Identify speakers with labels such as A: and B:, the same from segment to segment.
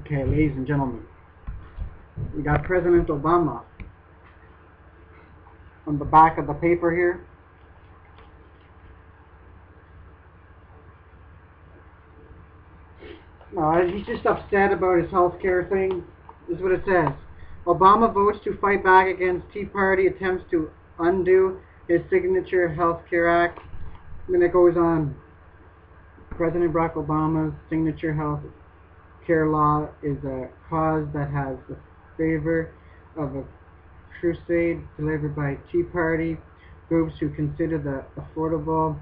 A: Okay, ladies and gentlemen, we got President Obama on the back of the paper here. He's just upset about his health care thing. This is what it says. Obama votes to fight back against Tea Party attempts to undo his signature Health Care Act. And then it goes on. President Barack Obama's signature health care law is a cause that has the favor of a crusade delivered by Tea Party groups who consider the Affordable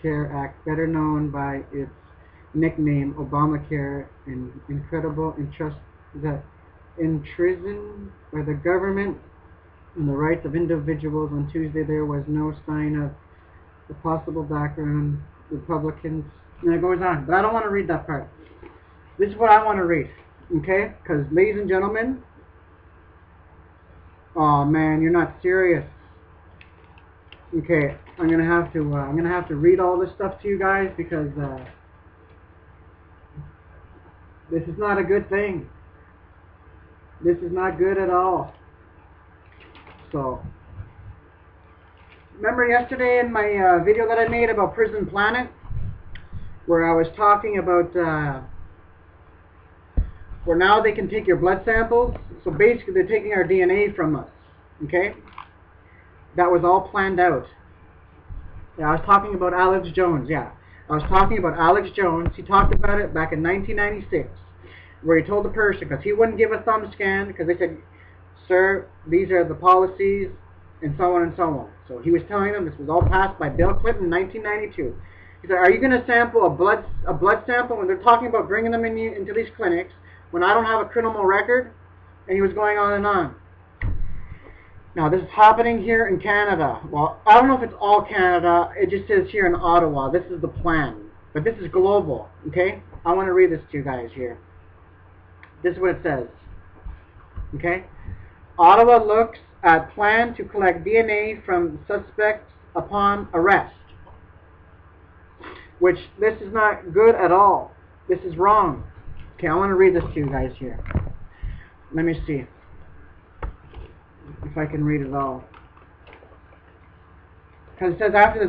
A: Care Act, better known by its nickname Obamacare, an incredible intrusion by the government on the rights of individuals. On Tuesday there was no sign of the possible background Republicans, and it goes on, but I don't want to read that part. This is what I want to read, okay? Because, ladies and gentlemen, oh man, you're not serious. Okay, I'm gonna have to read all this stuff to you guys because this is not a good thing. This is not good at all. So, remember yesterday in my video that I made about Prison Planet, where I was talking about where now they can take your blood samples. So basically they're taking our DNA from us. Okay? That was all planned out. Yeah, I was talking about Alex Jones. Yeah, I was talking about Alex Jones. He talked about it back in 1996, where he told the person, because he wouldn't give a thumb scan, because they said, sir, these are the policies, and so on and so on. So he was telling them this was all passed by Bill Clinton in 1992. He said, are you going to sample a blood sample when they're talking about bringing them into these clinics when I don't have a criminal record? And he was going on and on. Now, this is happening here in Canada. Well, I don't know if it's all Canada. It just says here in Ottawa. This is the plan. But this is global, okay? I want to read this to you guys here. This is what it says. Okay? Ottawa looks at plan to collect DNA from suspects upon arrest. Which, this is not good at all. This is wrong. Okay, I want to read this to you guys here. Let me see if I can read it all. Because it says after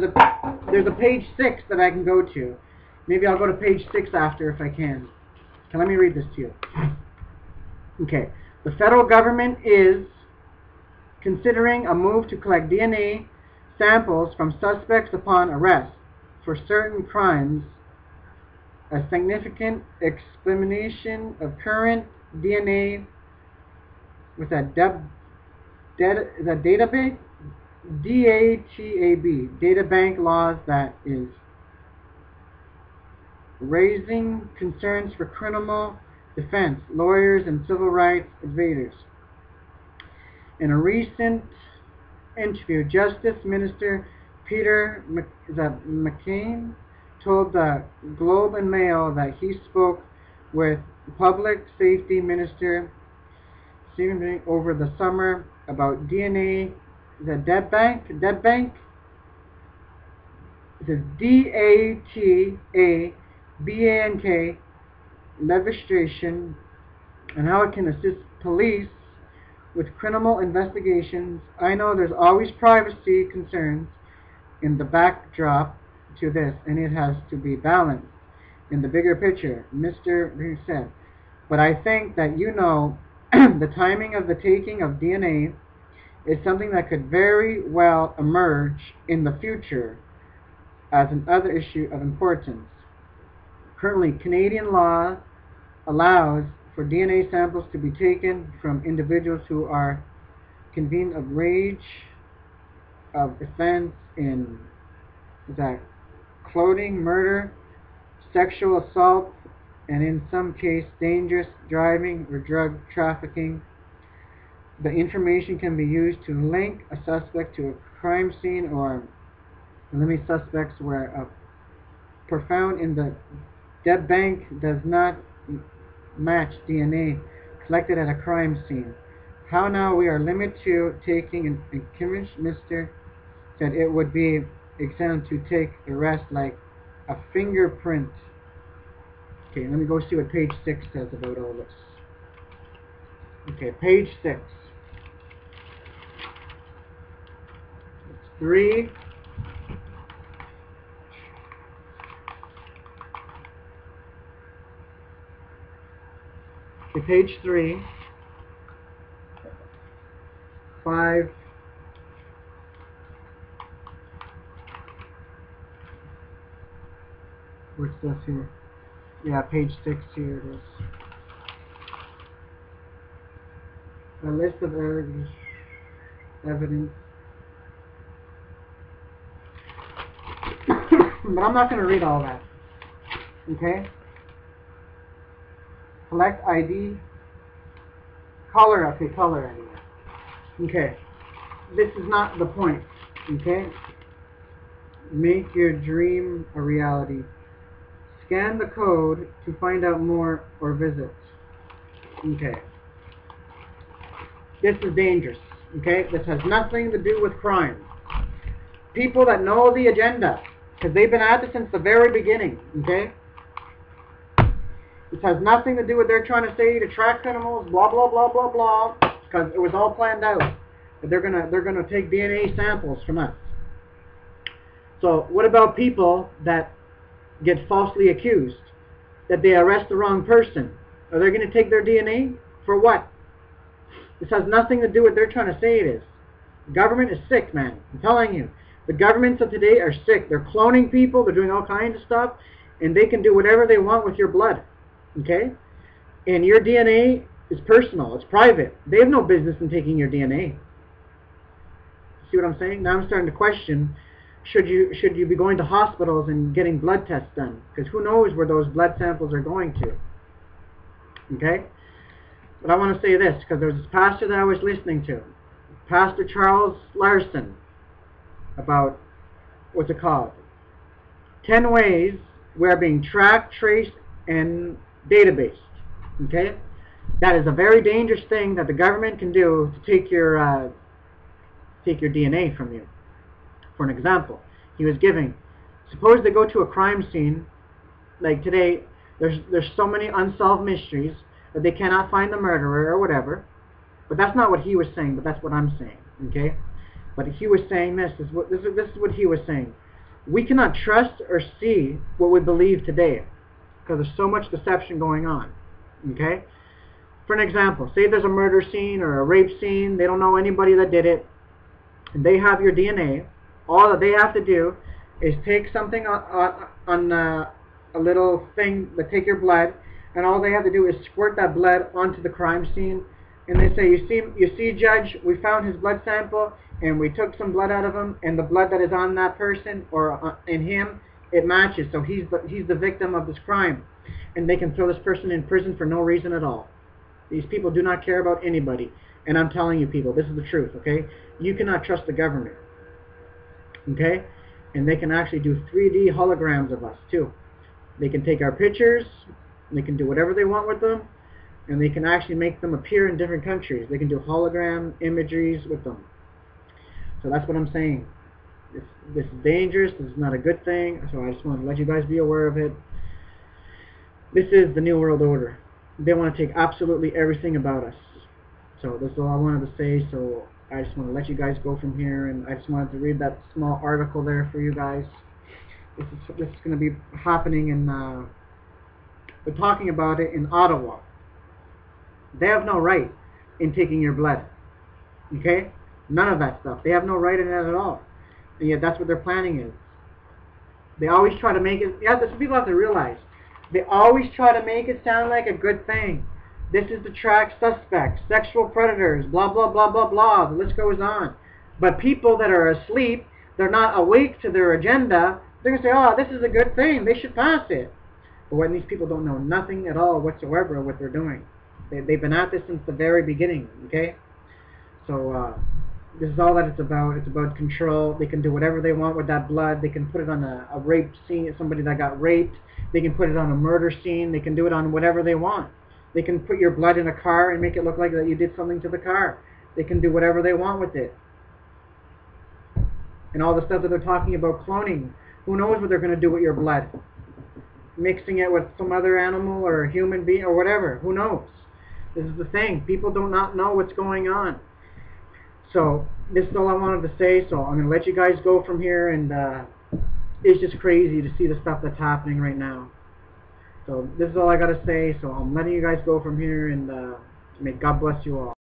A: there's a page 6 that I can go to. Maybe I'll go to page 6 after if I can. Okay, let me read this to you. Okay, the federal government is considering a move to collect DNA samples from suspects upon arrest for certain crimes. A significant explanation of current DNA with a database, data bank laws that is raising concerns for criminal defense lawyers and civil rights advocates. In a recent interview, Justice Minister Peter McCain told the Globe and Mail that he spoke with Public Safety Minister Stephen over the summer about DNA, the dead bank. It says DATABANK legislation and how it can assist police with criminal investigations. I know there's always privacy concerns in the backdrop to this, and it has to be balanced in the bigger picture, Mr. Reed said. But I think that the timing of the taking of DNA is something that could very well emerge in the future as another issue of importance. Currently, Canadian law allows for DNA samples to be taken from individuals who are convicted of rage of offense in clothing, murder, sexual assault, and in some case dangerous driving or drug trafficking. The information can be used to link a suspect to a crime scene or limit suspects where found in the dead bank does not match DNA collected at a crime scene. How now we are limited to taking an Mr. said it would be exempt to take the rest like a fingerprint. Okay, Okay, let me go see what page 6 says about all this. Okay, page 6. It's 3. Okay, page 3. 5. What's this here? Yeah, page 6 here it is. A list of evidence. But I'm not going to read all that. Okay? Select ID. Color. Okay, color ID. Okay. This is not the point. Okay? Make your dream a reality. Scan the code to find out more or visit. Okay. This is dangerous. Okay? This has nothing to do with crime. People that know the agenda, because they've been at it since the very beginning. Okay? This has nothing to do with they're trying to say to track criminals, blah blah blah blah blah, because it was all planned out. That they're gonna take DNA samples from us. So what about people that get falsely accused, that they arrest the wrong person? Are they going to take their DNA? For what? This has nothing to do with what they're trying to say it is. The government is sick, man. I'm telling you. The governments of today are sick. They're cloning people. They're doing all kinds of stuff. And they can do whatever they want with your blood. Okay? And your DNA is personal. It's private. They have no business in taking your DNA. See what I'm saying? Now I'm starting to question, should you be going to hospitals and getting blood tests done? Because who knows where those blood samples are going to. Okay? But I want to say this, because there was this pastor that I was listening to, Pastor Charles Larson, about, what's it called? 10 ways we are being tracked, traced, and databased. Okay? That is a very dangerous thing that the government can do to take your DNA from you. For an example, he was giving, suppose they go to a crime scene, like today, there's so many unsolved mysteries that they cannot find the murderer or whatever. But that's not what he was saying, but that's what I'm saying. Okay? But he was saying this is what he was saying. We cannot trust or see what we believe today because there's so much deception going on. Okay? For an example, say there's a murder scene or a rape scene, they don't know anybody that did it, and they have your DNA. All that they have to do is take something on a little thing that take your blood, and all they have to do is squirt that blood onto the crime scene, and they say, you see, Judge, we found his blood sample, and we took some blood out of him, and the blood that is on that person or in him, it matches. So he's the victim of this crime, and they can throw this person in prison for no reason at all. These people do not care about anybody, and I'm telling you, people, this is the truth. Okay, you cannot trust the government. Okay, and they can actually do 3D holograms of us too. They can take our pictures, they can do whatever they want with them, and they can actually make them appear in different countries. They can do hologram imageries with them. So that's what I'm saying. This is dangerous. This is not a good thing. So I just want to let you guys be aware of it. This is the New World Order. They want to take absolutely everything about us. So this is all I wanted to say. So I just want to let you guys go from here, and I just wanted to read that small article there for you guys. This is going to be happening in, they're talking about it in Ottawa. They have no right in taking your blood. Okay? None of that stuff. They have no right in it at all. And yet that's what their planning is. They always try to make it, yeah, that's what people have to realize. They always try to make it sound like a good thing. This is to track suspects, sexual predators, blah, blah, blah, blah, blah. The list goes on. But people that are asleep, they're not awake to their agenda, they're going to say, oh, this is a good thing. They should pass it. But when these people don't know nothing at all whatsoever of what they're doing. They've been at this since the very beginning, okay? So this is all that it's about. It's about control. They can do whatever they want with that blood. They can put it on a rape scene, somebody that got raped. They can put it on a murder scene. They can do it on whatever they want. They can put your blood in a car and make it look like that you did something to the car. They can do whatever they want with it. And all the stuff that they're talking about cloning, who knows what they're going to do with your blood? mixing it with some other animal or human being or whatever. Who knows? This is the thing. People do not know what's going on. So this is all I wanted to say. So I'm going to let you guys go from here. And it's just crazy to see the stuff that's happening right now. So this is all I got to say. So I'm letting you guys go from here. And may God bless you all.